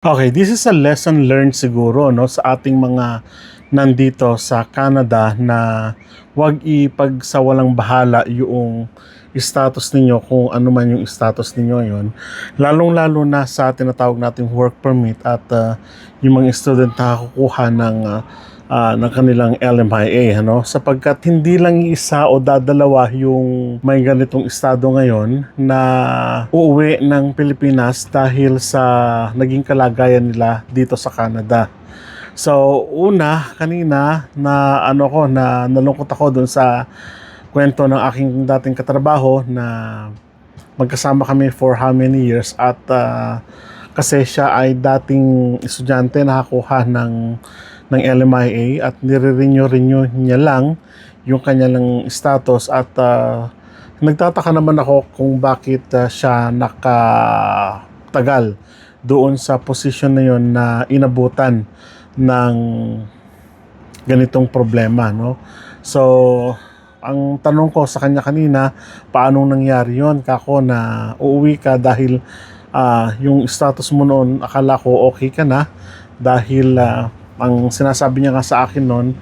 Okay, this is a lesson learned siguro 'no, sa ating mga nandito sa Canada na 'wag ipagsawalang-bahala yung status ninyo kung ano man yung status ninyo ngayon. Lalong-lalo na sa tinatawag nating work permit at, yung mga student na kukuha ng kanilang LMIA ano, sapagkat hindi lang isa o dadalawa yung may ganitong estado ngayon na uuwi ng Pilipinas dahil sa naging kalagayan nila dito sa Canada. So, una, kanina na nalungkot ako dun sa kwento ng aking dating katrabaho na magkasama kami for how many years at kasi siya ay dating estudyante na nakakuha ng LMIA at nire-renew niya lang yung kanyang status at nagtataka naman ako kung bakit siya nakatagal doon sa posisyon na yon na inabutan ng ganitong problema, no? So, ang tanong ko sa kanya kanina, paano nangyari yon? Kako na uuwi ka dahil yung status mo noon, akala ko okay ka na dahil ang sinasabi niya nga sa akin noon,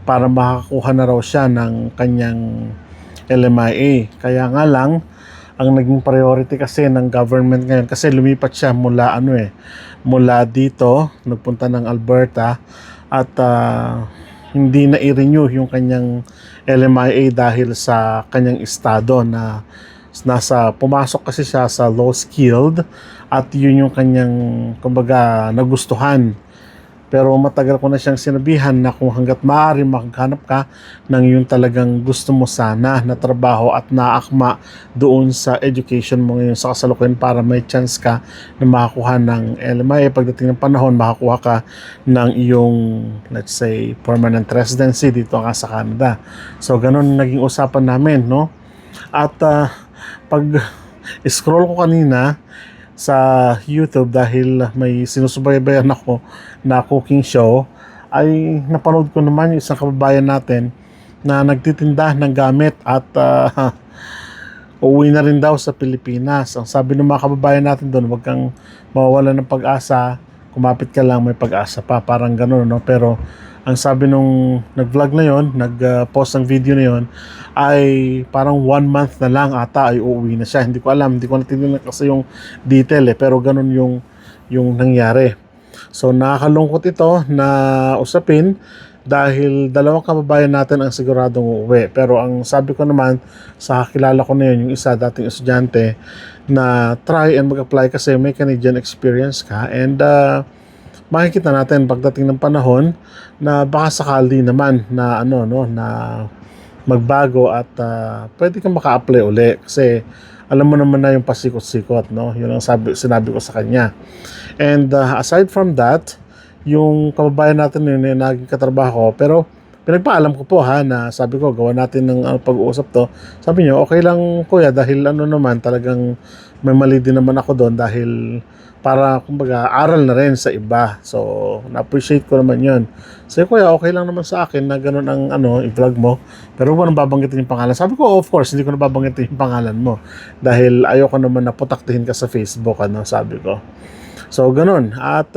para makakuha na raw siya ng kanyang LMIA. Kaya nga lang, ang naging priority kasi ng government ngayon, kasi lumipat siya mula dito, nagpunta ng Alberta at hindi na i-renew yung kanyang LMIA dahil sa kanyang estado na pumasok kasi siya sa low skilled at yun yung kanyang kumbaga nagustuhan. Pero matagal ko na siyang sinabihan na kung hanggat maaari maghanap ka ng yung talagang gusto mo sana na trabaho at naakma doon sa education mo ngayon sa kasalukuyan para may chance ka na makakuha ng LMIA. Pagdating ng panahon, makakuha ka ng iyong, let's say, permanent residency dito nga sa Canada. So, ganun naging usapan namin, no? At pag scroll ko kanina sa YouTube dahil may sinusubaybayan ako na cooking show, ay napanood ko naman yung isang kababayan natin na nagtitinda ng gamit at uuwi na rin daw sa Pilipinas. Ang sabi ng mga kababayan natin doon, huwag kang mawawalan ng pag-asa, kumapit ka lang, may pag-asa pa, parang gano'n, no? Pero ang sabi nung nag-vlog na yon, nag-post ng video na yon, ay parang 1 month na lang ata ay uuwi na siya. Hindi ko alam, hindi ko natinignan kasi yung detail pero ganun yung nangyari. So nakakalungkot ito na usapin dahil dalawang kababayan natin ang siguradong uuwi. Pero ang sabi ko naman sa kakilala ko na yun, yung isa dating estudyante, na try and mag-apply kasi may Canadian experience ka and makikita natin pagdating ng panahon na baka sakali naman na na magbago at pwede kang maka-apply uli kasi alam mo naman na yung pasikot-sikot, no? Yun ang sinabi ko sa kanya. And aside from that, yung kababayan natin yun yung naging katrabaho, pero pinagpaalam ko po na sabi ko gawa natin ng pag-uusap to. Sabi niyo okay lang kuya dahil naman talagang may mali din naman ako doon dahil para kumbaga aral na rin sa iba. So na-appreciate ko naman yun. So kuya okay lang naman sa akin na ganun ang i-vlog mo pero huwag nang babanggitin yung pangalan. Sabi ko of course hindi ko na babanggitin yung pangalan mo dahil ayoko naman na putaktihin ka sa Facebook sabi ko. So ganun at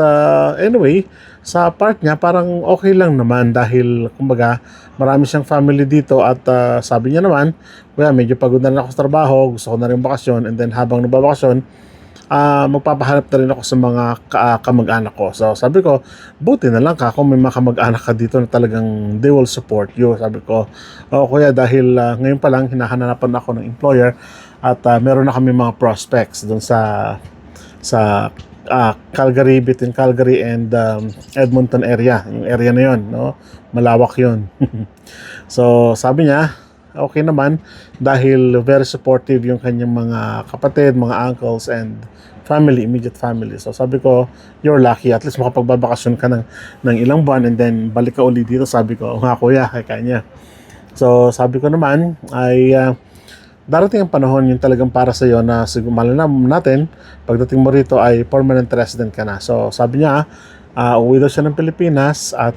anyway sa part niya parang okay lang naman dahil kumbaga marami siyang family dito at sabi niya naman kuya medyo pagod na rin ako sa trabaho, gusto ko na rin bakasyon and then habang nagbabakasyon magpapahanap na rin ako sa mga kamag-anak ko. So sabi ko, buti na lang kung may mga kamag-anak ka dito na talagang they will support you. Sabi ko, kuya dahil ngayon pa lang hinahanapan ako ng employer at meron na kami mga prospects doon sa Calgary, between Calgary and Edmonton area. Yung area na yon, no? Malawak yon. So sabi niya, okay naman dahil very supportive yung kanyang mga kapatid, mga uncles and family, immediate family. So sabi ko, you're lucky. At least makapagbabakasyon ka ng ilang buwan and then balik ka uli dito. Sabi ko, nga kuya, kay kanya. So sabi ko naman ay darating ang panahon yung talagang para sa iyo na siguro malaman natin pagdating mo rito ay permanent resident ka na. So sabi niya, uwi daw siya ng Pilipinas at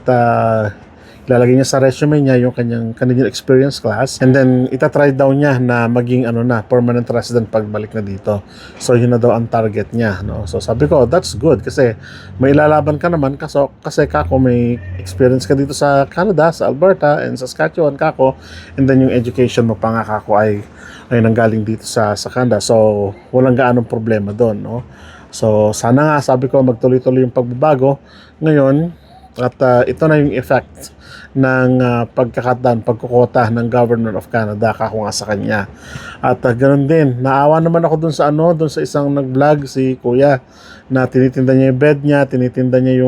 Ilalagay niya sa resume niya yung kanyang Canadian experience class, and then itatry daw niya na maging permanent resident pagbalik na dito. So yun na daw ang target niya, no? So sabi ko, that's good kasi may ilalaban ka naman kasi kako may experience ka dito sa Canada, sa Alberta and Saskatchewan kako, and then yung education mo pa nga kako ay nanggaling dito sa Canada. So walang gaanong problema doon, no? So sana nga, sabi ko, magtuloy-tuloy yung pagbabago ngayon. At ito na yung effect ng pagkukota ng Government of Canada kako nga sa kanya. At ganoon din, naawa naman ako dun sa isang nag-vlog, si Kuya, na tinitinda niya yung bed niya, tinitinda niya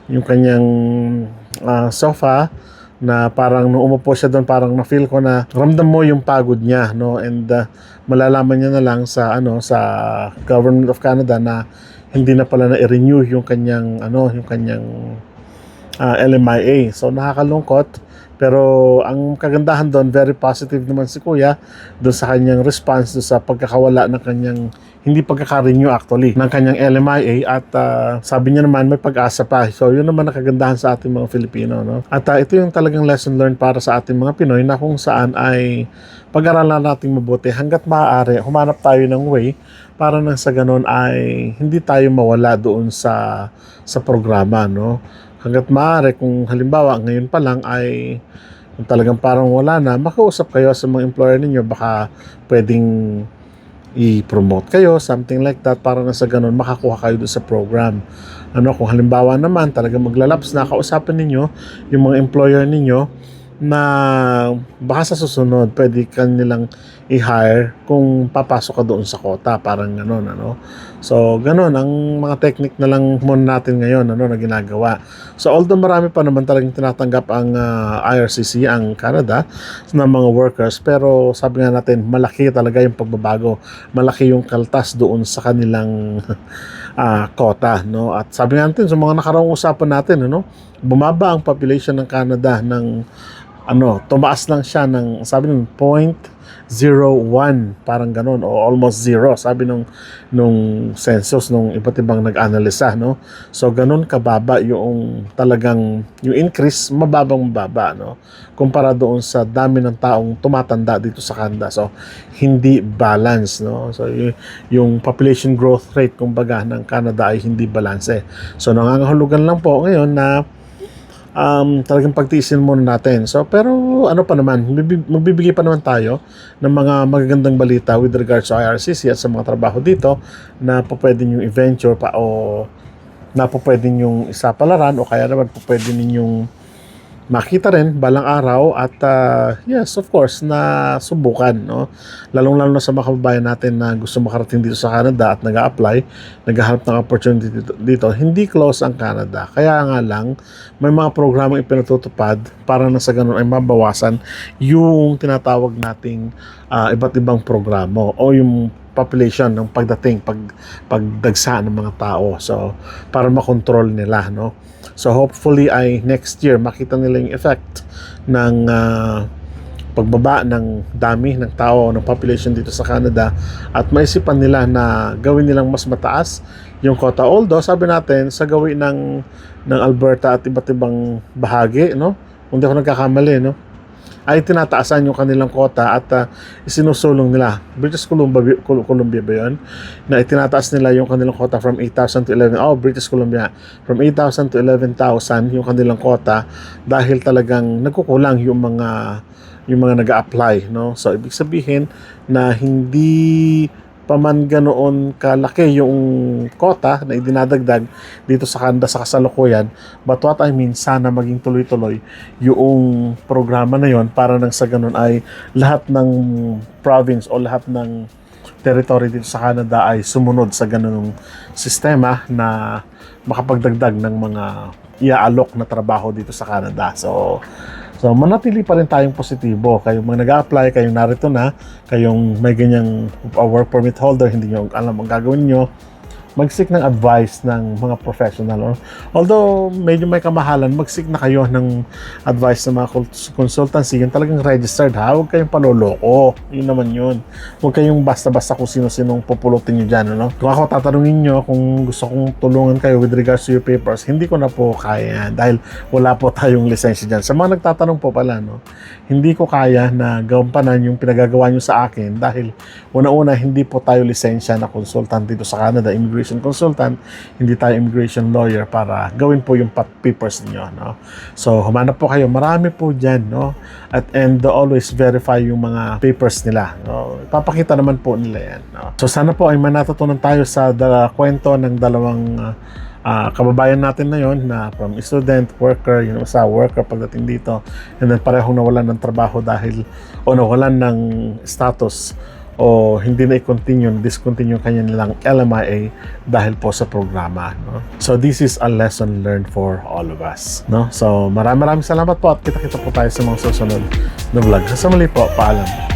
yung kanyang sofa, na parang nung umupo siya doon, parang na-feel ko na ramdam mo yung pagod niya, no? And malalaman niya na lang sa Government of Canada na hindi na pala na-renew yung kanyang LMIA. So nakakalungkot, pero ang kagandahan doon, very positive naman si Kuya doon sa kanyang response doon sa pagkakawala ng kanyang hindi pagkaka-renew actually ng kanyang LMIA, at sabi niya naman may pag-asa pa. So yun naman nakagandahan sa ating mga Filipino, no? At ito yung talagang lesson learned para sa ating mga Pinoy, na kung saan ay pag-aralan natin mabuti hanggat maaari, humanap tayo ng way para nang sa ganun ay hindi tayo mawala doon sa programa, no? Hanggat maaari, kung halimbawa ngayon pa lang ay kung talagang parang wala na, makausap kayo sa mga employer ninyo, baka pwedeng i-promote kayo, something like that, para na sa ganun makakuha kayo doon sa program. Kung halimbawa naman talaga maglalaps na, kausapin ninyo yung mga employer ninyo na baka sa susunod pwede kanilang i-hire kung papasok ka doon sa quota, parang gano'n, So gano'n ang mga technique na lang muna natin ngayon na ginagawa. So although marami pa naman talagang tinatanggap ang IRCC, ang Canada, ng mga workers, pero sabi nga natin, malaki talaga yung pagbabago, malaki yung kaltas doon sa kanilang quota, no? At sabi nga natin sa mga nakaraang usapan natin, bumaba ang population ng Canada ng tumaas lang siya ng, sabi ng 0.01, parang ganun, o almost zero, sabi nung census, nung iba't ibang nag-analisa, no? So ganun kababa yung talagang yung increase, mababa, no? Kumpara doon sa dami ng taong tumatanda dito sa Canada. So hindi balance, no? So yung population growth rate kumbaga ng Canada ay hindi balance. So nangangahulugan lang po ngayon na talagang pagtiisin muna natin. So, pero pa naman, magbibigay pa naman tayo ng mga magagandang balita with regards to IRCC at sa mga trabaho dito na po pwede nyo i-venture pa, o na po pwede nyo isapalaran, o kaya naman po pwede ninyong makita rin balang araw. At yes, of course, na subukan, no? Lalong-lalo na sa mga kababayan natin na gusto makarating dito sa Canada at nag-a-apply, naghahanap ng opportunity dito. Hindi close ang Canada. Kaya nga lang, may mga programang ipinatutupad para na sa ganun ay mabawasan yung tinatawag nating iba't ibang programa o yung population ng pagdagsa ng mga tao. So, para makontrol nila, no? So, hopefully ay next year makita nila yung effect ng pagbaba ng dami ng tao, ng population dito sa Canada, at maisipan nila na gawin nilang mas mataas yung quota. Although, sabi natin, sa gawin ng Alberta at iba't ibang bahagi, no? Kung di ako nagkakamali, no? Ay tinataasan yung kanilang quota at isinusulong nila. British Columbia ba yun? Na itinataas nila yung kanilang quota from 8,000 to 11,000. British Columbia. From 8,000 to 11,000 yung kanilang quota dahil talagang nagkukulang yung mga nag-a-apply, no? So ibig sabihin na hindi pa man ganoon kalaki yung quota na idinadagdag dito sa Canada sa kasalukuyan. But what I mean, sana maging tuloy-tuloy yung programa na yon para nang sa ganoon ay lahat ng province o lahat ng territory dito sa Canada ay sumunod sa ganung sistema na makapagdagdag ng mga iaalok na trabaho dito sa Canada. So manatili pa rin tayong positibo. Kayong mga nag-a-apply, kayong narito na, kayong may ganyang work permit holder, hindi nyo alam ang gagawin nyo, mag-seek ng advice ng mga professional. No? Although medyo may kamahalan, mag-seek na kayo ng advice ng mga consultancy. Yung talagang registered ha. Huwag kayong paloloko. Yun naman yun. Huwag kayong basta-basta kung sino-sinong pupulutin nyo dyan. Ano? Kung ako tatanungin nyo kung gusto kong tulungan kayo with regards to your papers, hindi ko na po kaya dahil wala po tayong lisensya dyan. Sa mga nagtatanong po pala, no? Hindi ko kaya na gawampanan yung pinagagawa nyo sa akin dahil una-una, hindi po tayo lisensya na consultant dito sa Canada, immigration consultant, hindi tayo immigration lawyer para gawin po yung papers niyo, no? So, humanap po kayo. Marami po dyan, no? And always verify yung mga papers nila, no? Papakita naman po nila yan, no? So, sana po ay manatutunan tayo sa kwento ng dalawang kababayan natin na yon na from student, worker, yun sa worker pagdating dito, and then parehong nawalan ng trabaho dahil o nawalan ng status o hindi na i-continue, discontinue kanya nilang LMIA dahil po sa programa, no? So this is a lesson learned for all of us, no? So maraming salamat po at kita-kita po tayo sa mga susunod na vlog. Sa muli po, paalam.